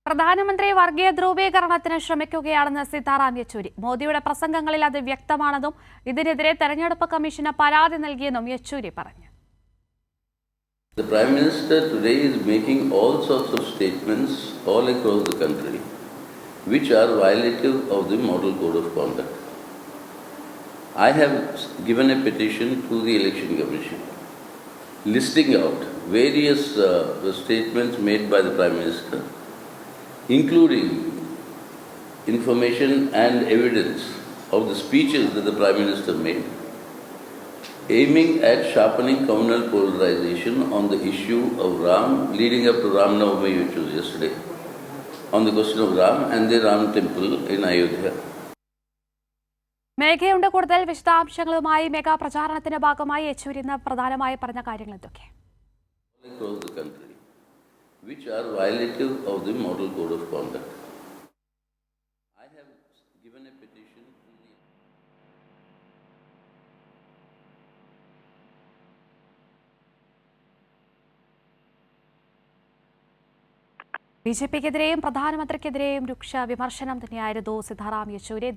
പ്രധാനമന്ത്രി വർഗീയ ധ്രുവീകരണത്തിന് ശ്രമിക്കുകയാണെന്ന് സീതാറാം യെച്ചൂരി. മോദിയുടെ പ്രസംഗങ്ങളിൽ അത് വ്യക്തമാണെന്നും ഇതിനെതിരെ തെരഞ്ഞെടുപ്പ് കമ്മീഷന് പരാതി നൽകിയെന്നും യെച്ചൂരി പറഞ്ഞു. The Prime Minister today is making all sorts of statements all across the country which are violative of the Model Code of Conduct. I have given a petition to the Election Commission listing out various statements made by the Prime Minister, including information and evidence of the speeches that the Prime Minister made, aiming at sharpening communal polarization on the issue of Ram, leading up to Ram Navami, which was yesterday, on the question of Ram and the Ram temple in Ayodhya. മേഘയുണ്ട് കൂടുതൽ വിശദാംശങ്ങളുമായി mega പ്രചാരണത്തിന്റെ ഭാഗമായി യെച്ചൂരി ഇന്ന് പ്രധാനമായി പറഞ്ഞ കാര്യങ്ങൾ എന്തൊക്കെ? Across the country, which are violative of the Model Code of Conduct. I have given a petition to the ബിജെപിക്കെതിരെയും പ്രധാനമന്ത്രിക്കെതിരെയും രൂക്ഷ വിമർശനം തന്നെയായിരുന്നു സീതാറാം യെച്ചൂരി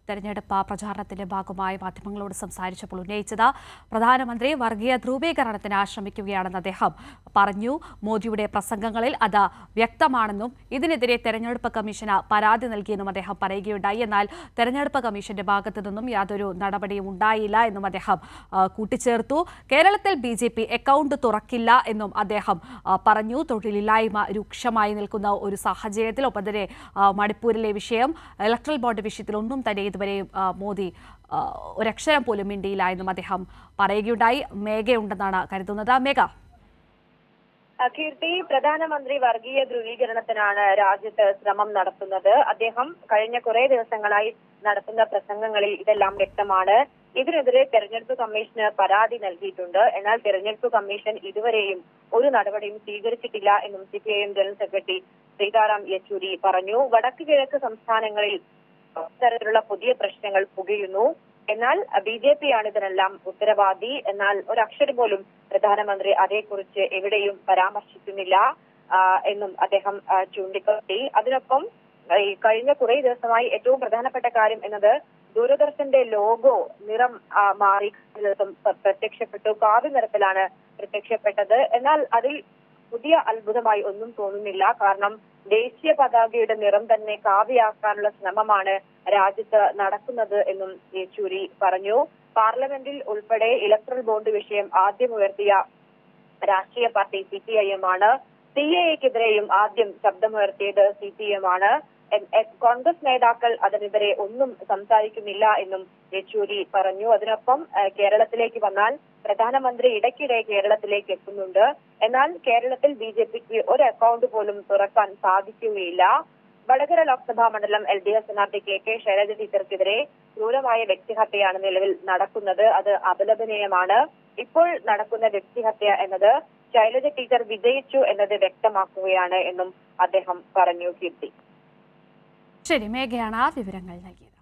തെരഞ്ഞെടുപ്പ് പ്രചാരണത്തിന്റെ ഭാഗമായി മാധ്യമങ്ങളോട് സംസാരിച്ചപ്പോൾ ഉന്നയിച്ചത്. പ്രധാനമന്ത്രി വർഗീയ ധ്രുവീകരണത്തിന് ശ്രമിക്കുകയാണെന്ന് അദ്ദേഹം പറഞ്ഞു. മോദിയുടെ പ്രസംഗങ്ങളിൽ അത് വ്യക്തമാണെന്നും ഇതിനെതിരെ തെരഞ്ഞെടുപ്പ് കമ്മീഷന് പരാതി നൽകിയെന്നും അദ്ദേഹം പറയുകയുണ്ടായി. എന്നാൽ തെരഞ്ഞെടുപ്പ് കമ്മീഷന്റെ ഭാഗത്തു നിന്നും യാതൊരു നടപടിയും ഉണ്ടായില്ല എന്നും അദ്ദേഹം കൂട്ടിച്ചേർത്തു. കേരളത്തിൽ ബിജെപി അക്കൗണ്ട് തുറക്കില്ല എന്നും അദ്ദേഹം പറഞ്ഞു. തൊഴിലില്ലായ്മ രൂക്ഷമായി നിൽക്കുന്ന ഒരു സാഹചര്യത്തിൽ ഒപ്പം തന്നെ മണിപ്പൂരിലെ വിഷയം, ഇലക്ട്രൽ ബോണ്ട് വിഷയത്തിൽ ഒന്നും തന്നെ ഇതുവരെയും മോദി ഒരക്ഷരം പോലും മിണ്ടിയില്ല എന്നും അദ്ദേഹം പറയുകയുണ്ടായി. മേഘയുണ്ടെന്നാണ് കരുതുന്നത്. മേഘ, കീർത്തി, പ്രധാനമന്ത്രി വർഗീയ ധ്രുവീകരണത്തിനാണ് രാജ്യത്ത് ശ്രമം നടത്തുന്നത്. അദ്ദേഹം കഴിഞ്ഞ കുറെ ദിവസങ്ങളായി നടത്തുന്ന പ്രസംഗങ്ങളിൽ ഇതെല്ലാം വ്യക്തമാണ്. ഇതിനെതിരെ തെരഞ്ഞെടുപ്പ് കമ്മീഷന് പരാതി നൽകിയിട്ടുണ്ട്. എന്നാൽ തെരഞ്ഞെടുപ്പ് കമ്മീഷൻ ഇതുവരെയും ഒരു നടപടിയും സ്വീകരിച്ചിട്ടില്ല എന്നും CPIM general secretary Sitaram Yechury പറഞ്ഞു. വടക്ക് കിഴക്ക് സംസ്ഥാനങ്ങളിൽ തരത്തിലുള്ള പുതിയ പ്രശ്നങ്ങൾ പുകയുന്നു. എന്നാൽ BJP ആണ് ഇതിനെല്ലാം ഉത്തരവാദി. എന്നാൽ ഒരക്ഷരം പോലും പ്രധാനമന്ത്രി അതേക്കുറിച്ച് എവിടെയും പരാമർശിക്കുന്നില്ല എന്നും അദ്ദേഹം ചൂണ്ടിക്കാട്ടി. അതിനൊപ്പം കഴിഞ്ഞ കുറെ ദിവസമായി ഏറ്റവും പ്രധാനപ്പെട്ട കാര്യം എന്നത് ദൂരദർശന്റെ ലോഗോ നിറം മാറി പ്രത്യക്ഷപ്പെട്ടു. കാവ്യ നിറത്തിലാണ് പ്രത്യക്ഷപ്പെട്ടത്. എന്നാൽ അതിൽ പുതിയ അത്ഭുതമായി ഒന്നും തോന്നുന്നില്ല. കാരണം ദേശീയ പതാകയുടെ നിറം തന്നെ കാവ്യയാക്കാനുള്ള ശ്രമമാണ് രാജ്യത്ത് നടക്കുന്നത് എന്നും യെച്ചൂരി പറഞ്ഞു. പാർലമെന്റിൽ ഉൾപ്പെടെ ഇലക്ട്രൽ ബോണ്ട് വിഷയം ആദ്യം ഉയർത്തിയ രാഷ്ട്രീയ പാർട്ടി CPIM ആണ്. CAA-ക്കെതിരെയും ആദ്യം ശബ്ദമുയർത്തിയത് CPM ആണ്. കോൺഗ്രസ് നേതാക്കൾ അതിനെതിരെ ഒന്നും സംസാരിക്കുന്നില്ല എന്നും യെച്ചൂരി പറഞ്ഞു. അതിനൊപ്പം കേരളത്തിലേക്ക് വന്നാൽ പ്രധാനമന്ത്രി ഇടയ്ക്കിടെ കേരളത്തിലേക്ക് എത്തുന്നുണ്ട്. എന്നാൽ കേരളത്തിൽ BJPക്ക് ഒരു അക്കൗണ്ട് പോലും തുറക്കാൻ സാധിക്കുകയില്ല. വടകര ലോക്സഭാ മണ്ഡലം LDF സ്ഥാനാർത്ഥി KK ശൈലജ ടീച്ചർക്കെതിരെ ക്രൂരമായ വ്യക്തിഹത്യയാണ് നിലവിൽ നടക്കുന്നത്. അത് അപലപനീയമാണ്. ഇപ്പോൾ നടക്കുന്ന വ്യക്തിഹത്യ എന്നത് ശൈലജ ടീച്ചർ വിജയിച്ചു എന്നത് വ്യക്തമാക്കുകയാണ് എന്നും അദ്ദേഹം പറഞ്ഞു. കീർത്തി, ശരി, മേഘയാണ് വിവരങ്ങൾ നൽകിയത്.